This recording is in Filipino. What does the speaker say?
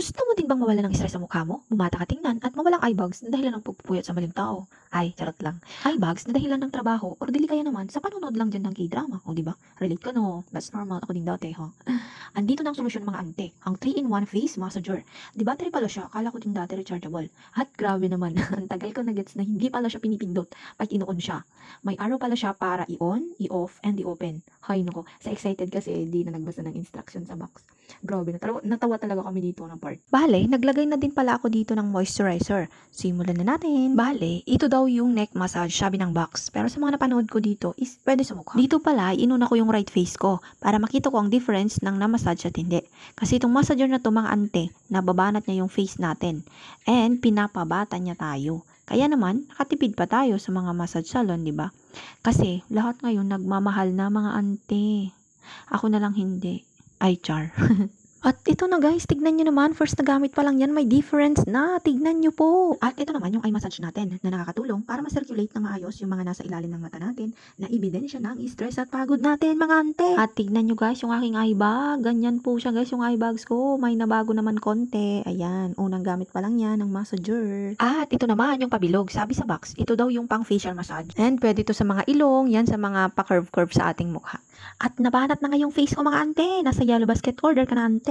Gusto mo din bang mawala ng stress sa mukha mo? Bumata ka tingnan at mawalang eye bags na dahilan ng pagpupuyat sa maling tao. Ay, charot lang. Eye bags na dahilan ng trabaho or dili kaya naman sa panonood lang dyan ng K-drama. O diba? Relate ka no? That's normal. Ako din dati, ha? Andito na ang solusyon mga ante. Ang 3-in-1 face massager. Di battery pala siya. Akala ko din dati rechargeable. At grabe naman. Ang tagal ko na gets na hindi pala siya pinipindot pag ino-on siya. May arrow pala siya para i-on, i-off, and i-open. Hay nako. Sa excited kasi di na nagbasa ng instruction sa box. Grabe, natawa talaga kami dito ng part. Bale, naglagay na din pala ako dito ng moisturizer. Simulan na natin. Bale, ito daw yung neck massage, sabi ng box. Pero sa mga napanood ko dito is pwede sa mukha. Dito pala, inuna ko yung right face ko para makita ko ang difference ng na-massage at hindi. Kasi itong massager na to mga ante, nababanat niya yung face natin. And pinapabata niya tayo. Kaya naman, nakatipid pa tayo sa mga massage salon, di ba? Kasi lahat ngayon nagmamahal na mga ante. Ako na lang hindi. Ay, char. At ito na guys, tignan nyo naman, first na gamit pa lang yan, may difference na, tignan nyo po. At ito naman yung eye massage natin na nakakatulong para ma-circulate na maayos yung mga nasa ilalim ng mata natin na ebidensya ng stress at pagod natin mga ante. At tignan nyo guys yung aking eye bag, ganyan po siya guys yung eye bags ko, may nabago naman konti. Ayan, unang gamit pa lang yan ng massager. At ito naman yung pabilog, sabi sa box, ito daw yung pang facial massage. And pwede to sa mga ilong, yan sa mga pa-curve-curve sa ating mukha. At nabanat na nga yung face ko mga ante, nasa yellow basket order ka na ante.